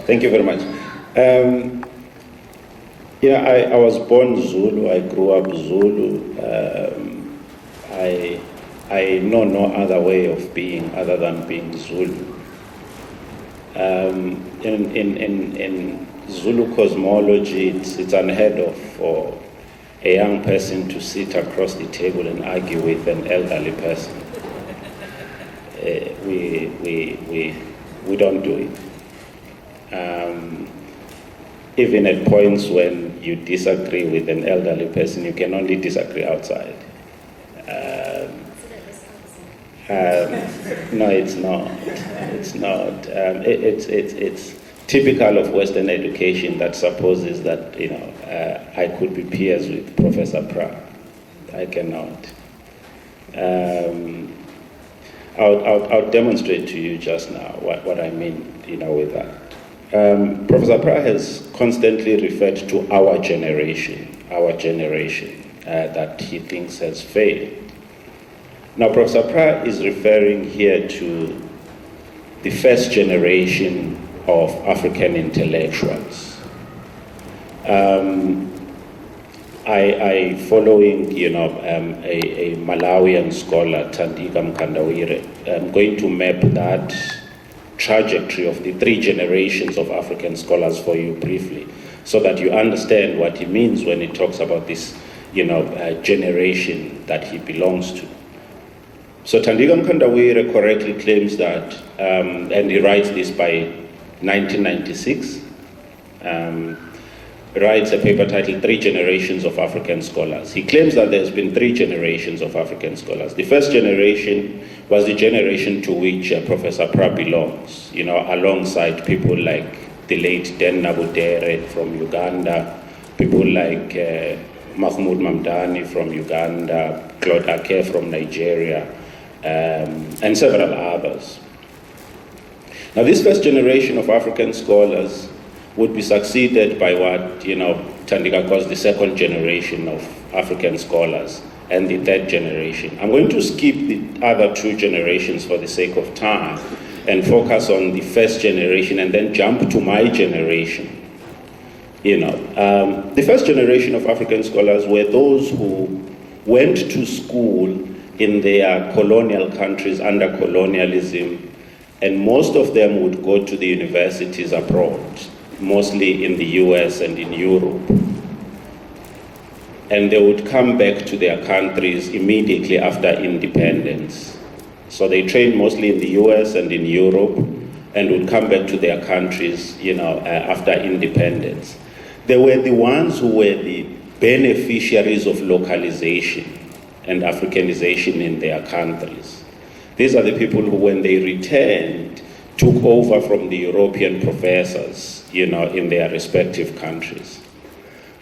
Thank you very much. I was born Zulu, I grew up Zulu. I know no other way of being other than being Zulu. In Zulu cosmology, it's unheard of for a young person to sit across the table and argue with an elderly person. We don't do it. Even at points when you disagree with an elderly person, you can only disagree outside. No, it's not. It's not. It's typical of Western education that supposes that I could be peers with Professor Prah. I cannot. I'll demonstrate to you just now what I mean, with that. Professor Prah has constantly referred to our generation that he thinks has failed. Now, Professor Prah is referring here to the first generation of African intellectuals. I following, a Malawian scholar, Thandika Mkandawire, I'm going to map that trajectory of the three generations of African scholars for you briefly, so that you understand what he means when he talks about this, generation that he belongs to. So Thandika Mkandawire correctly claims that, and he writes this by 1996, writes a paper titled Three Generations of African Scholars. He claims that there's been three generations of African scholars. The first generation was the generation to which Professor Prah belongs, alongside people like the late Den Nabudere from Uganda, people like Mahmoud Mamdani from Uganda, Claude Ake from Nigeria, and several others. Now, this first generation of African scholars would be succeeded by what, Thandika calls the second generation of African scholars and the third generation. I'm going to skip the other two generations for the sake of time and focus on the first generation and then jump to my generation. The first generation of African scholars were those who went to school in their colonial countries under colonialism, and most of them would go to the universities abroad, mostly in the US and in Europe. And they would come back to their countries immediately after independence. So they trained mostly in the US and in Europe and would come back to their countries, after independence. They were the ones who were the beneficiaries of localization and Africanization in their countries. These are the people who, when they returned, took over from the European professors, in their respective countries.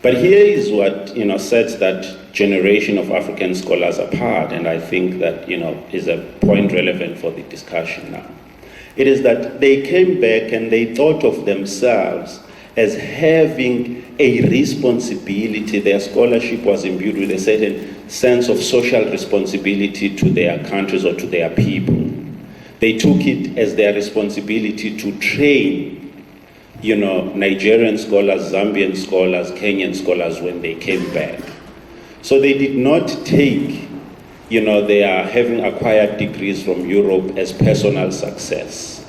But here is what, sets that generation of African scholars apart, and I think that, is a point relevant for the discussion now. It is that they came back and they thought of themselves as having a responsibility. Their scholarship was imbued with a certain sense of social responsibility to their countries or to their people. They took it as their responsibility to train, Nigerian scholars, Zambian scholars, Kenyan scholars when they came back. So they did not take, their having acquired degrees from Europe as personal success.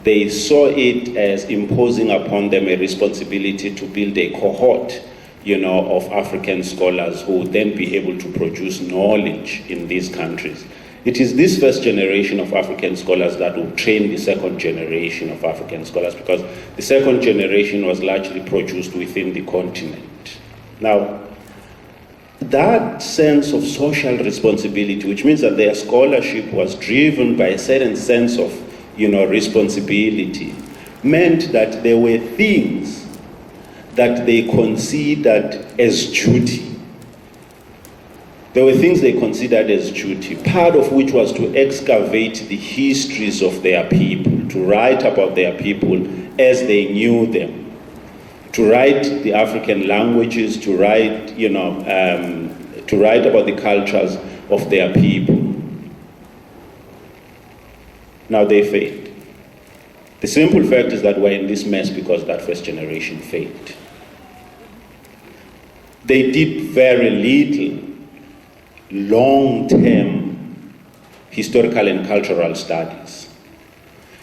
They saw it as imposing upon them a responsibility to build a cohort, of African scholars who would then be able to produce knowledge in these countries. It is this first generation of African scholars that will train the second generation of African scholars, because the second generation was largely produced within the continent. Now, that sense of social responsibility, which means that their scholarship was driven by a certain sense of, responsibility, meant that there were things that they considered as duty, there were things they considered as duty, part of which was to excavate the histories of their people, to write about their people as they knew them, to write the African languages, to write, to write about the cultures of their people. Now they failed. The simple fact is that we're in this mess because that first generation failed. They did very little long-term historical and cultural studies.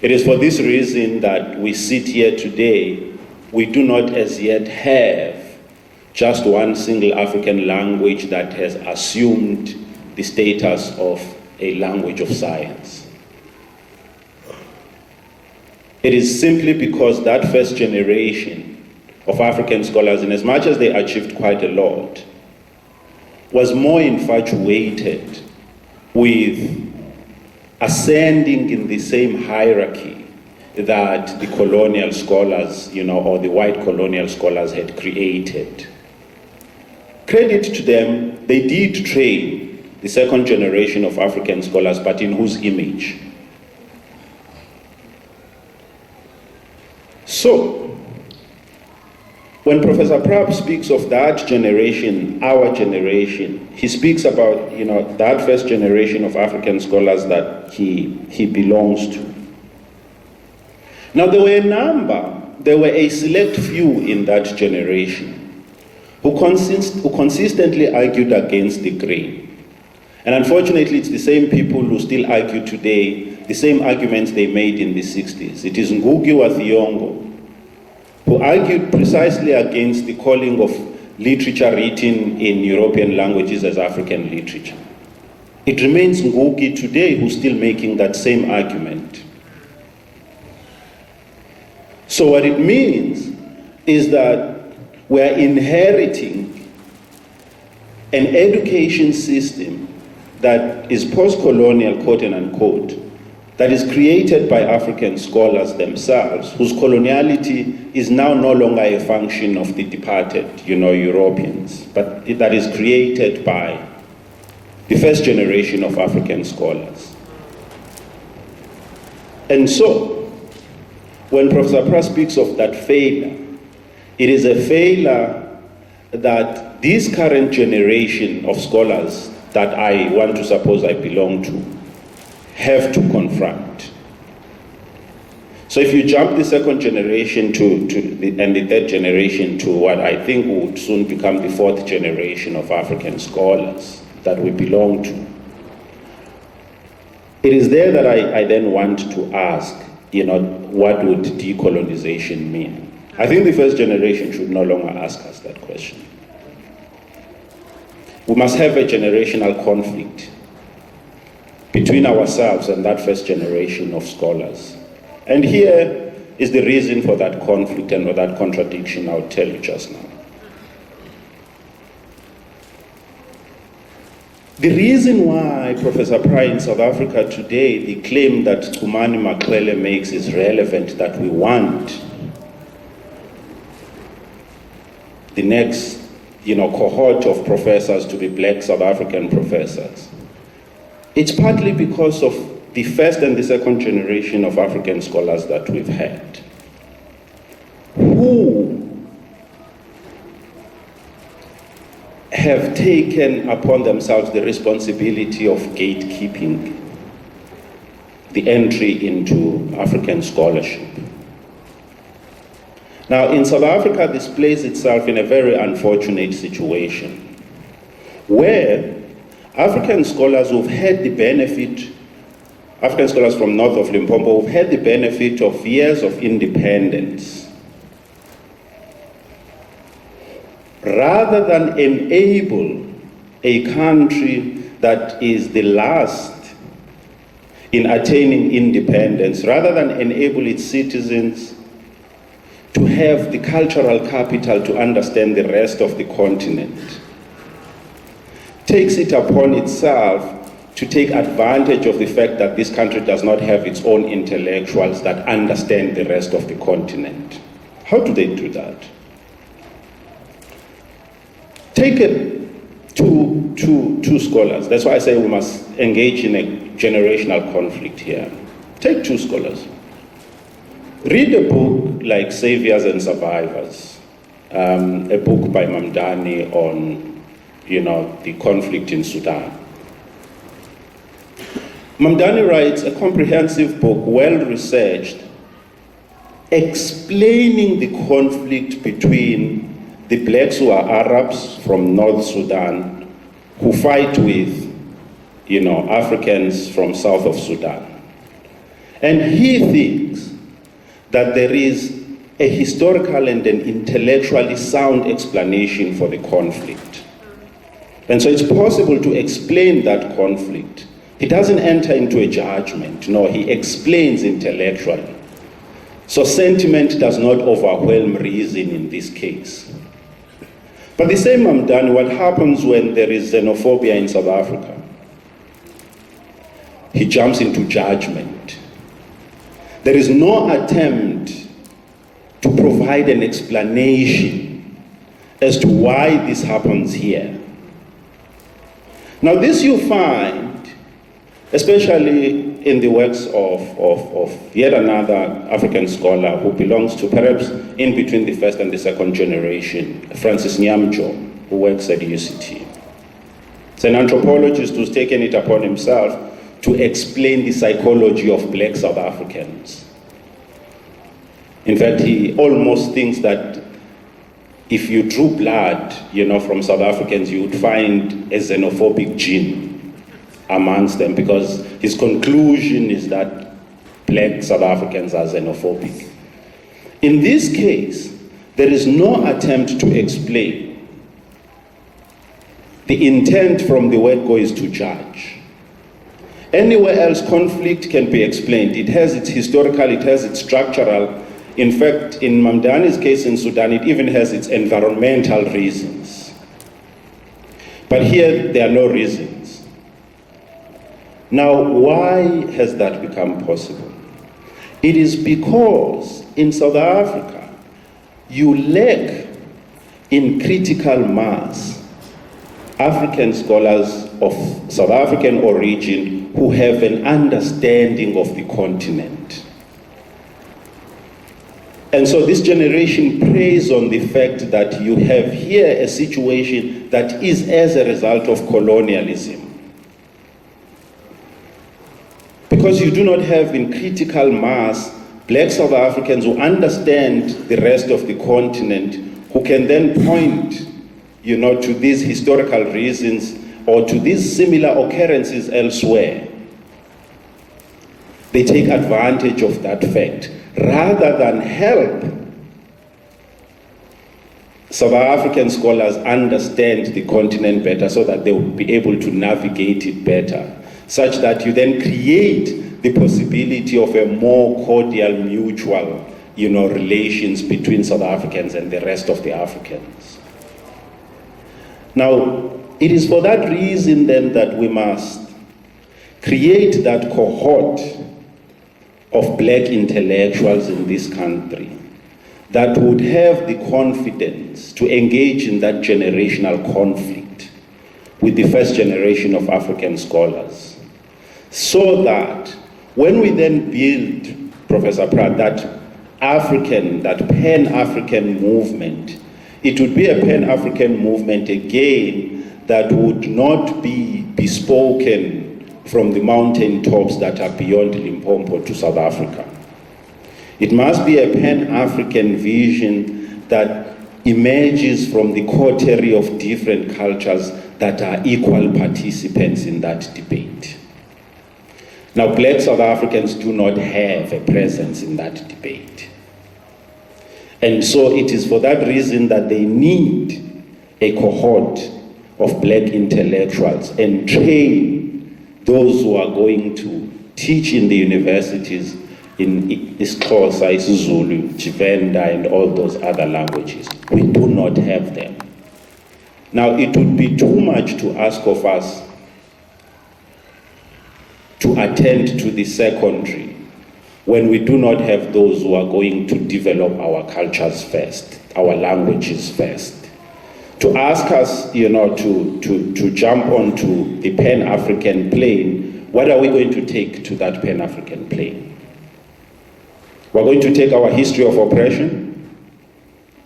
It is for this reason that we sit here today. We do not as yet have just one single African language that has assumed the status of a language of science. It is simply because that first generation of African scholars, in as much as they achieved quite a lot, was more infatuated with ascending in the same hierarchy that the colonial scholars, or the white colonial scholars had created. Credit to them, they did train the second generation of African scholars, but in whose image? So, when Professor Prah speaks of that generation, our generation, he speaks about, that first generation of African scholars that he belongs to. Now, there were a select few in that generation who consistently argued against the grain. And unfortunately, it's the same people who still argue today, the same arguments they made in the 60s. It is Ngugi wa Thiong'o, who argued precisely against the calling of literature written in European languages as African literature. It remains Ngugi today who's still making that same argument. So what it means is that we're inheriting an education system that is post-colonial, quote and unquote, that is created by African scholars themselves, whose coloniality is now no longer a function of the departed, Europeans, but that is created by the first generation of African scholars. And so, when Professor Prah speaks of that failure, it is a failure that this current generation of scholars that I want to suppose I belong to have to confront. So if you jump the second generation and the third generation to what I think would soon become the fourth generation of African scholars that we belong to, it is there that I then want to ask, what would decolonization mean? I think the first generation should no longer ask us that question. We must have a generational conflict between ourselves and that first generation of scholars. And here is the reason for that conflict and for that contradiction I'll tell you just now. The reason why Professor Prah in South Africa today, the claim that Chumani Makrele makes is relevant, that we want the next cohort of professors to be black South African professors, it's partly because of the first and the second generation of African scholars that we've had, who have taken upon themselves the responsibility of gatekeeping the entry into African scholarship. Now, in South Africa, this places itself in a very unfortunate situation, where African scholars who've had the benefit, African scholars from north of Limpopo, who've had the benefit of years of independence, rather than enable a country that is the last in attaining independence, rather than enable its citizens to have the cultural capital to understand the rest of the continent, takes it upon itself to take advantage of the fact that this country does not have its own intellectuals that understand the rest of the continent. How do they do that? Take two scholars. That's why I say we must engage in a generational conflict here. Take two scholars. Read a book like Saviors and Survivors, a book by Mamdani on, the conflict in Sudan. Mamdani writes a comprehensive book, well-researched, explaining the conflict between the blacks who are Arabs from North Sudan who fight with, Africans from south of Sudan. And he thinks that there is a historical and an intellectually sound explanation for the conflict. And so it's possible to explain that conflict. He doesn't enter into a judgment. No, he explains intellectually. So sentiment does not overwhelm reason in this case. But the same Mamdani, what happens when there is xenophobia in South Africa? He jumps into judgment. There is no attempt to provide an explanation as to why this happens here. Now this you find, especially in the works of yet another African scholar who belongs to perhaps in between the first and the second generation, Francis Nyamjo, who works at UCT. It's an anthropologist who's taken it upon himself to explain the psychology of black South Africans. In fact, he almost thinks that if you drew blood, from South Africans, you would find a xenophobic gene amongst them, because his conclusion is that black South Africans are xenophobic. In this case, there is no attempt to explain. The intent from the word go is to judge. Anywhere else, conflict can be explained. It has its historical, it has its structural. In fact, in Mamdani's case in Sudan, it even has its environmental reasons. But here, there are no reasons. Now, why has that become possible? It is because in South Africa, you lack in critical mass African scholars of South African origin who have an understanding of the continent. And so this generation preys on the fact that you have here a situation that is as a result of colonialism. Because you do not have in critical mass black South Africans who understand the rest of the continent, who can then point, to these historical reasons or to these similar occurrences elsewhere. They take advantage of that fact rather than help South African scholars understand the continent better so that they will be able to navigate it better, such that you then create the possibility of a more cordial, mutual, relations between South Africans and the rest of the Africans. Now, it is for that reason then that we must create that cohort of black intellectuals in this country that would have the confidence to engage in that generational conflict with the first generation of African scholars, so that when we then build, Professor Prah, that Pan-African movement, it would be a Pan-African movement again that would not be bespoken from the mountain tops that are beyond Limpopo to South Africa. It must be a Pan-African vision that emerges from the coterie of different cultures that are equal participants in that debate. Now, black South Africans do not have a presence in that debate. And so it is for that reason that they need a cohort of black intellectuals and train those who are going to teach in the universities in isiXhosa, isiZulu, Tshivenda, and all those other languages. We do not have them. Now, it would be too much to ask of us to attend to the secondary when we do not have those who are going to develop our cultures first, our languages first, to to ask us, to jump onto the Pan-African plane, what are we going to take to that Pan-African plane? We're going to take our history of oppression.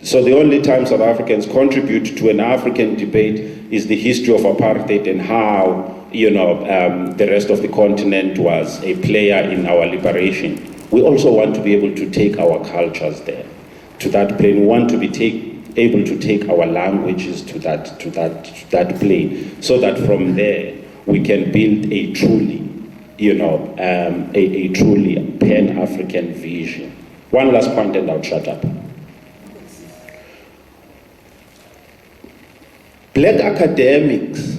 So the only time South Africans contribute to an African debate is the history of apartheid and how, the rest of the continent was a player in our liberation. We also want to be able to take our cultures there, to that plane. We want to be able to take our languages to that plane, so that from there we can build a truly, a truly Pan-African vision. One last point and I'll shut up. Black academics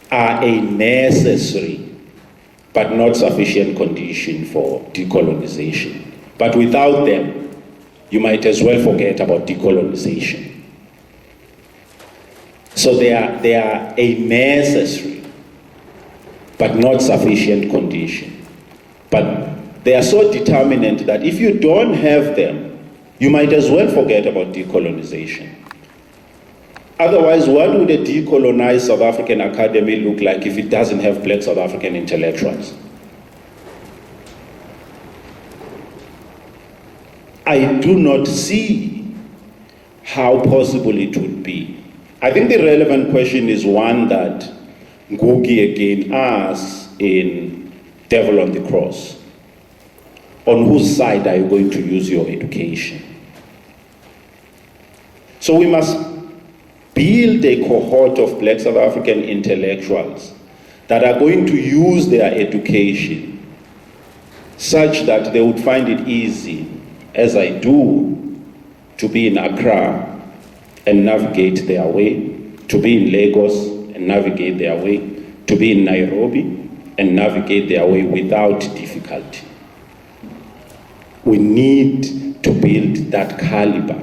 are a necessary but not sufficient condition for decolonization. But without them, you might as well forget about decolonization. So they are a necessary but not sufficient condition. But they are so determinant that if you don't have them, you might as well forget about decolonization. Otherwise, what would a decolonized South African academy look like if it doesn't have black South African intellectuals? I do not see how possible it would be. I think the relevant question is one that Ngugi again asks in Devil on the Cross. On whose side are you going to use your education? So we must build a cohort of black South African intellectuals that are going to use their education such that they would find it easy, as I do, to be in Accra and navigate their way, to be in Lagos and navigate their way, to be in Nairobi and navigate their way without difficulty. We need to build that caliber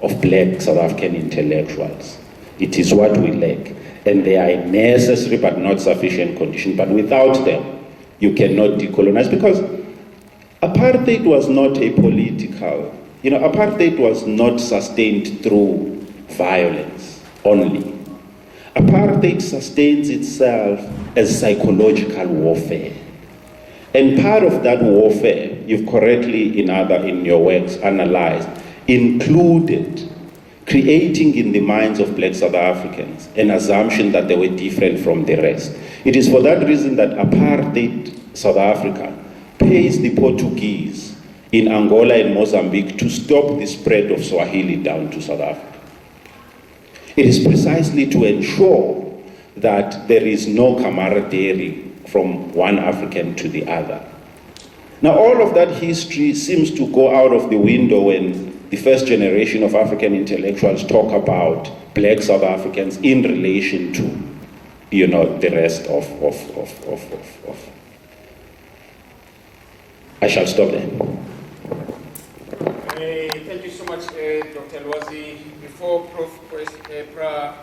of black South African intellectuals. It is what we lack, and they are a necessary but not sufficient condition. But without them, you cannot decolonize, because apartheid was not a political, apartheid was not sustained through violence only. Apartheid sustains itself as psychological warfare. And part of that warfare, you've correctly in your works analyzed, included creating in the minds of black South Africans an assumption that they were different from the rest. It is for that reason that apartheid South Africa pays the Portuguese in Angola and Mozambique to stop the spread of Swahili down to South Africa. It is precisely to ensure that there is no camaraderie from one African to the other. Now, all of that history seems to go out of the window when the first generation of African intellectuals talk about black South Africans in relation to, the rest of. I shall stop there. Thank you so much, Dr. Lwazi. Before Prof. Kwesi Kwaa Prah